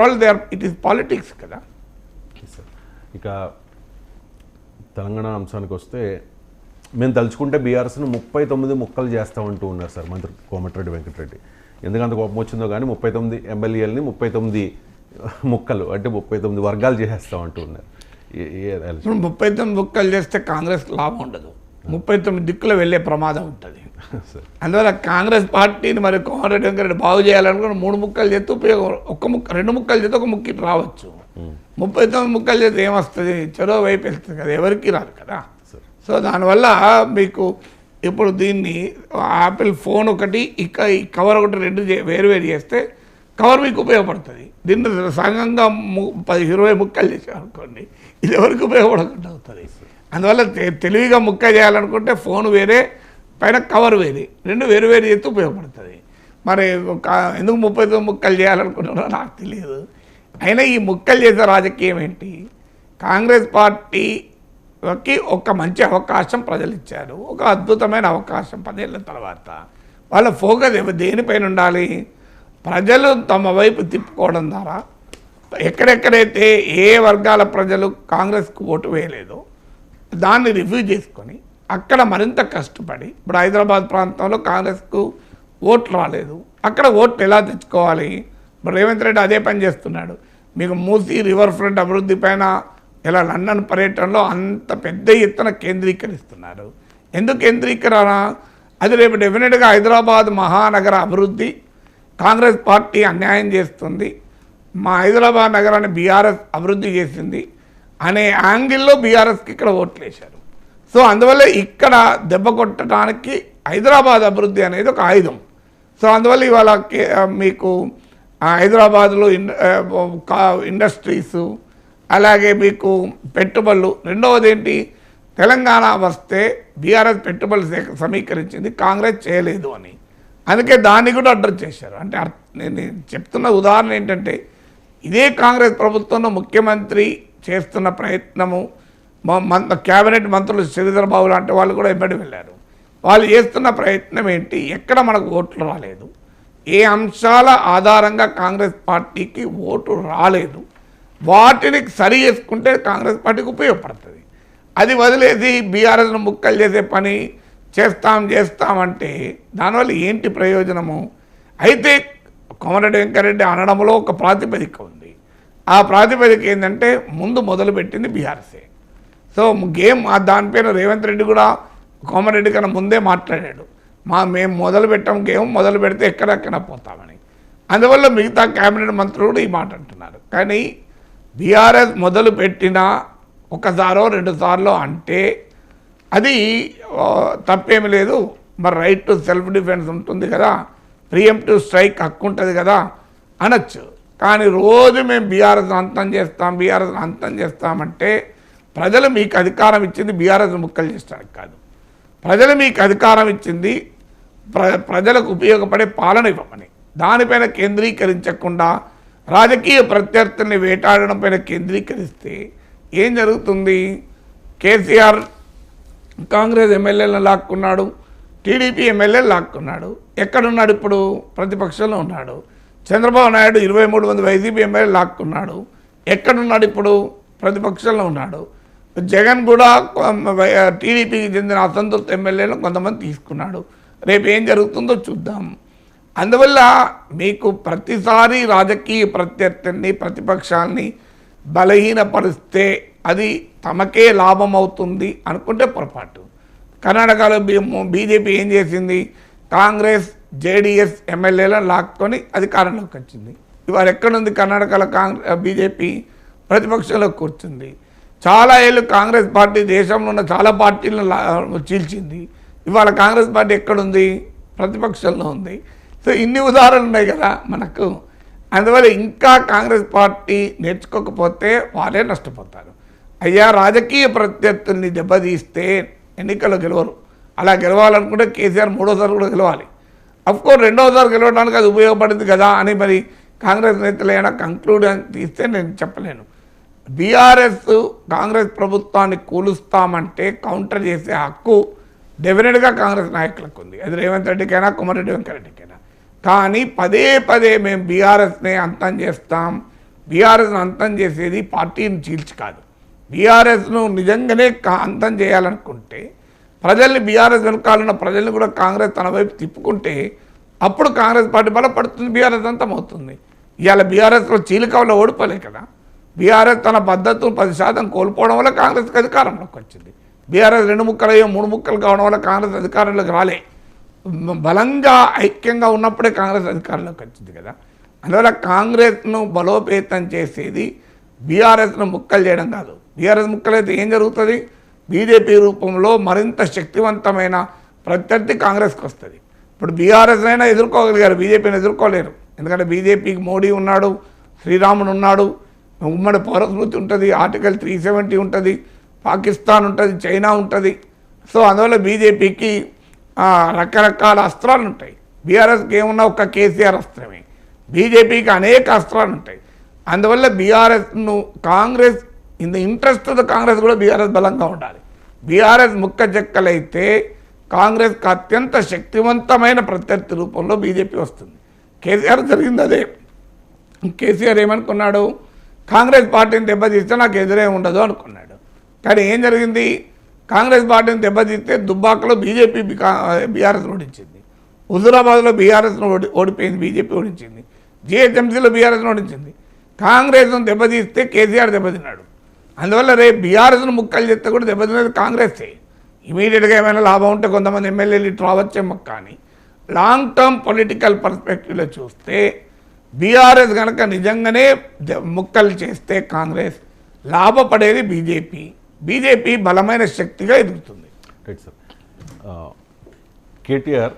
All they are, it is politics కదా. ఇక తెలంగాణ అంశానికి వస్తే మేము తలుచుకుంటే బీఆర్ఎస్ను 39 ముక్కలు చేస్తామంటూ ఉన్నారు సార్ మంత్రి కోమటిరెడ్డి వెంకటరెడ్డి. ఎందుకంత కోపం వచ్చిందో కానీ 39 ఎమ్మెల్యేలని 39 ముక్కలు అంటే 39 వర్గాలు చేసేస్తామంటూ ఉన్నారు. 39 ముక్కలు చేస్తే కాంగ్రెస్ లాభం ఉండదు, 39 దిక్కులు వెళ్ళే ప్రమాదం ఉంటుంది. అందువల్ల కాంగ్రెస్ పార్టీని మరి కోమటిరెడ్డి వెంకరెడ్డి బాగు చేయాలనుకుని 3 ముక్కలు చేస్తే ఉపయోగం, 2 ముక్కలు చేస్తే 1 ముక్కి రావచ్చు. 39 ముక్కలు చేస్తే ఏమొస్తుంది, చెరో వైపు వెళ్తుంది కదా, ఎవరికి రాదు కదా. సో దానివల్ల మీకు ఇప్పుడు దీన్ని యాపిల్ ఫోన్ ఒకటి ఇక ఈ కవర్ ఒకటి 2 వేరు చేస్తే కవర్ మీకు ఉపయోగపడుతుంది. దీన్ని సంఘంగా 10-20 ముక్కలు చేసామనుకోండి, ఇది ఎవరికి ఉపయోగపడకుండా అవుతుంది. అందువల్ల తెలివిగా ముక్క చేయాలనుకుంటే ఫోన్ వేరే, పైన కవర్ వేరే, 2 వేరు చేస్తే ఉపయోగపడుతుంది. మరి ఎందుకు 39 ముక్కలు చేయాలనుకుంటున్నారో నాకు తెలియదు. అయినా ఈ ముక్కలు చేసే రాజకీయం ఏంటి? కాంగ్రెస్ పార్టీకి ఒక మంచి అవకాశం ప్రజలు ఇచ్చారు, ఒక అద్భుతమైన అవకాశం 10 ఏళ్ళ తర్వాత. వాళ్ళ ఫోకస్ దేనిపైన ఉండాలి? ప్రజలు తమ వైపు తిప్పుకోవడం ద్వారా ఎక్కడెక్కడైతే ఏ వర్గాల ప్రజలు కాంగ్రెస్కు ఓటు వేయలేదో దాన్ని రివ్యూ చేసుకొని అక్కడ మరింత కష్టపడి, ఇప్పుడు హైదరాబాద్ ప్రాంతంలో కాంగ్రెస్కు ఓట్లు రాలేదు, అక్కడ ఓట్లు ఎలా తెచ్చుకోవాలి? ఇప్పుడు రేవంత్ రెడ్డి అదే పని చేస్తున్నాడు. మీకు మూసీ రివర్ ఫ్రంట్ అభివృద్ధి పైన ఇలా లండన్ పర్యటనలో అంత పెద్ద ఎత్తున కేంద్రీకరిస్తున్నారు. ఎందుకు కేంద్రీకరణ? అది రేపు డెఫినెట్గా హైదరాబాద్ మహానగర అభివృద్ధి కాంగ్రెస్ పార్టీ అన్యాయం చేస్తుంది, మా హైదరాబాద్ నగరాన్ని బీఆర్ఎస్ అభివృద్ధి చేసింది అనే యాంగిల్లో బీఆర్ఎస్కి ఇక్కడ ఓట్లు వేశారు. సో అందువల్ల ఇక్కడ దెబ్బ కొట్టడానికి హైదరాబాద్ అభివృద్ధి అనేది ఒక ఆయుధం. సో అందువల్ల ఇవాళ మీకు హైదరాబాద్లో ఇండస్ట్రీసు, అలాగే మీకు పెట్టుబడులు. రెండవది ఏంటి, తెలంగాణ వస్తే బీఆర్ఎస్ పెట్టుబడులు సమీకరించింది, కాంగ్రెస్ చేయలేదు అని. అందుకే దాన్ని కూడా అడ్రస్ చేశారు. అంటే నేను చెప్తున్న ఉదాహరణ ఏంటంటే, ఇదే కాంగ్రెస్ ప్రభుత్వంలో ముఖ్యమంత్రి చేస్తున్న ప్రయత్నము, క్యాబినెట్ మంత్రులు శ్రీధర్ బాబు లాంటి వాళ్ళు కూడా ఎంబడి వెళ్ళారు. వాళ్ళు చేస్తున్న ప్రయత్నం ఏంటి, ఎక్కడ మనకు ఓట్లు రాలేదు, ఏ అంశాల ఆధారంగా కాంగ్రెస్ పార్టీకి ఓటు రాలేదు, వాటిని సరి చేసుకుంటే కాంగ్రెస్ పార్టీకి ఉపయోగపడుతుంది. అది వదిలేసి బీఆర్ఎస్ను ముక్కలు చేసే పని చేస్తామంటే దానివల్ల ఏంటి ప్రయోజనము? అయితే కోమటిరెడ్డి వెంకరెడ్డి అనడంలో ఒక ప్రాతిపదిక ఉంది. ఆ ప్రాతిపదిక ఏంటంటే ముందు మొదలుపెట్టింది బీఆర్ఎస్ఏ. సో గేమ్ దానిపైన రేవంత్ రెడ్డి కూడా కోమటిరెడ్డి కన్నా ముందే మాట్లాడాడు, మేము మొదలు పెట్టాం గేమ్, మొదలు పెడితే ఎక్కడెక్కడ పోతామని. అందువల్ల మిగతా క్యాబినెట్ మంత్రులు కూడా ఈ మాట అంటున్నారు. కానీ బీఆర్ఎస్ మొదలు పెట్టిన 1-2 సార్లు అంటే అది తప్పేమి లేదు. మరి రైట్ టు సెల్ఫ్ డిఫెన్స్ ఉంటుంది కదా, ప్రియంప్టివ్ స్ట్రైక్ హక్కు ఉంటుంది కదా అనొచ్చు. కానీ రోజు మేము బీఆర్ఎస్ అంతం చేస్తామంటే ప్రజలు మీకు అధికారం ఇచ్చింది బీఆర్ఎస్ ముక్కలు చేసడానికి కాదు. ప్రజలు మీకు అధికారం ఇచ్చింది ప్రజలకు ఉపయోగపడే పాలన ఇవ్వమని. దానిపైన కేంద్రీకరించకుండా రాజకీయ ప్రత్యర్థుల్ని వేటాడడం పైన కేంద్రీకరిస్తే ఏం జరుగుతుంది? కేసీఆర్ కాంగ్రెస్ ఎమ్మెల్యేలను లాక్కున్నాడు, టీడీపీ ఎమ్మెల్యేలు లాక్కున్నాడు. ఎక్కడున్నాడు ఇప్పుడు? ప్రతిపక్షంలో ఉన్నాడు. చంద్రబాబు నాయుడు 23 మంది వైసీపీ ఎమ్మెల్యేలు లాక్కున్నాడు. ఎక్కడున్నాడు ఇప్పుడు? ప్రతిపక్షంలో ఉన్నాడు. జగన్ కూడా టీడీపీకి చెందిన అసంతృప్త ఎమ్మెల్యేలను కొంతమంది తీసుకున్నాడు. రేపు ఏం జరుగుతుందో చూద్దాం. అందువల్ల మీకు ప్రతిసారి రాజకీయ ప్రత్యర్థుల్ని, ప్రతిపక్షాలని బలహీనపరిస్తే అది తమకే లాభం అవుతుంది అనుకుంటే పొరపాటు. కర్ణాటకలో బీజేపీ ఏం చేసింది? కాంగ్రెస్ జేడీఎస్ ఎమ్మెల్యేలను లాక్కొని అధికారంలోకి వచ్చింది. ఇవాళ ఎక్కడుంది కర్ణాటకలో బీజేపీ? ప్రతిపక్షంలో కూర్చుంది. చాలా ఏళ్ళు కాంగ్రెస్ పార్టీ దేశంలో ఉన్న చాలా పార్టీలను చీల్చింది. ఇవాళ కాంగ్రెస్ పార్టీ ఎక్కడుంది? ప్రతిపక్షంలో ఉంది. సో ఇన్ని ఉదాహరణలు ఉన్నాయి కదా మనకు. అందువల్ల ఇంకా కాంగ్రెస్ పార్టీ నేర్చుకోకపోతే వాళ్ళే నష్టపోతారు. అయ్యా, రాజకీయ ప్రత్యర్థుల్ని దెబ్బతీస్తే ఎన్నికల్లో గెలవరు. అలా గెలవాలనుకుంటే కేసీఆర్ 3వసారి కూడా గెలవాలి. అఫ్కోర్స్ 2వసారి గెలవడానికి అది ఉపయోగపడింది కదా అని మరి కాంగ్రెస్ నేతలు ఏమైనా కంక్లూడ్ తీస్తే నేను చెప్పలేను. బీఆర్ఎస్ కాంగ్రెస్ ప్రభుత్వాన్ని కూలుస్తామంటే కౌంటర్ చేసే హక్కు డెఫినెట్గా కాంగ్రెస్ నాయకులకు ఉంది. అది రేవంత్ రెడ్డికైనా కోమటిరెడ్డి వెంకరెడ్డికైనా. కానీ పదే మేము బీఆర్ఎస్ని అంతం చేస్తాం, బీఆర్ఎస్ను అంతం చేసేది పార్టీని చీల్చి కాదు. బీఆర్ఎస్ను నిజంగానే అంతం చేయాలనుకుంటే ప్రజల్ని బీఆర్ఎస్ వెనకాలన్న ప్రజల్ని కూడా కాంగ్రెస్ తన వైపు తిప్పుకుంటే అప్పుడు కాంగ్రెస్ పార్టీ బలపడుతుంది, బీఆర్ఎస్ అంతం అవుతుంది. ఇవాళ బీఆర్ఎస్లో చీలికవలో ఓడిపోలే కదా. బీఆర్ఎస్ తన పద్ధతులు 10% కోల్పోవడం వల్ల కాంగ్రెస్కి అధికారంలోకి వచ్చింది. బీఆర్ఎస్ 2 ముక్కలయ్యో 3 ముక్కలు కావడం వల్ల కాంగ్రెస్ అధికారంలోకి రాలే. బలంగా ఐక్యంగా ఉన్నప్పుడే కాంగ్రెస్ అధికారంలోకి వచ్చింది కదా. అందువల్ల కాంగ్రెస్ను బలోపేతం చేసేది బీఆర్ఎస్ను ముక్కలు చేయడం కాదు. బీఆర్ఎస్ ముక్కలైతే ఏం జరుగుతుంది? బీజేపీ రూపంలో మరింత శక్తివంతమైన ప్రత్యర్థి కాంగ్రెస్కి వస్తుంది. ఇప్పుడు బీఆర్ఎస్ అయినా ఎదుర్కోగలిగారు, బీజేపీని ఎదుర్కోలేరు. ఎందుకంటే బీజేపీకి మోడీ ఉన్నాడు, శ్రీరాముడు ఉన్నాడు, ఉమ్మడి పౌరస్మృతి ఉంటుంది, ఆర్టికల్ 370 ఉంటుంది, పాకిస్తాన్ ఉంటుంది, చైనా ఉంటుంది. సో అందువల్ల బీజేపీకి రకరకాల అస్త్రాలు ఉంటాయి. బీఆర్ఎస్కి ఏమున్నా ఒక కేసీఆర్ అస్త్రమే, బీజేపీకి అనేక అస్త్రాలు ఉంటాయి. అందువల్ల బీఆర్ఎస్ను Congress in the interest of the Congress కూడా బీఆర్ఎస్ బలంగా ఉండాలి. బీఆర్ఎస్ ముక్క చెక్కలైతే కాంగ్రెస్కి అత్యంత శక్తివంతమైన ప్రత్యర్థి రూపంలో బీజేపీ వస్తుంది. కేసీఆర్ జరిగింది అదే. కేసీఆర్ ఏమనుకున్నాడు? కాంగ్రెస్ పార్టీని దెబ్బతీస్తే నాకు ఎదురే ఉండదు అనుకున్నాడు. కానీ ఏం జరిగింది? కాంగ్రెస్ పార్టీని దెబ్బతీస్తే దుబ్బాకలో బీజేపీ బీఆర్ఎస్ ఓడించింది, హుజూరాబాద్లో బీఆర్ఎస్ను ఓడిపోయింది, బీజేపీ ఓడించింది, జిహెచ్ఎంసీలో బీఆర్ఎస్ను ఓడించింది. కాంగ్రెస్ను దెబ్బతీస్తే కేసీఆర్ దెబ్బతిన్నాడు. అందువల్ల రేపు బీఆర్ఎస్ను ముక్కలు చేస్తే కూడా దెబ్బతినేది కాంగ్రెసే. ఇమీడియట్గా ఏమైనా లాభం ఉంటే కొంతమంది ఎమ్మెల్యేలు ఇటు రావచ్చేమో, కానీ లాంగ్ టర్మ్ పొలిటికల్ పర్స్పెక్టివ్లో చూస్తే బీఆర్ఎస్ కనుక నిజంగానే ముక్కలు చేస్తే కాంగ్రెస్, లాభపడేది బీజేపీ. బీజేపీ బలమైన శక్తిగా ఎదుగుతుంది. Right sir. కేటీఆర్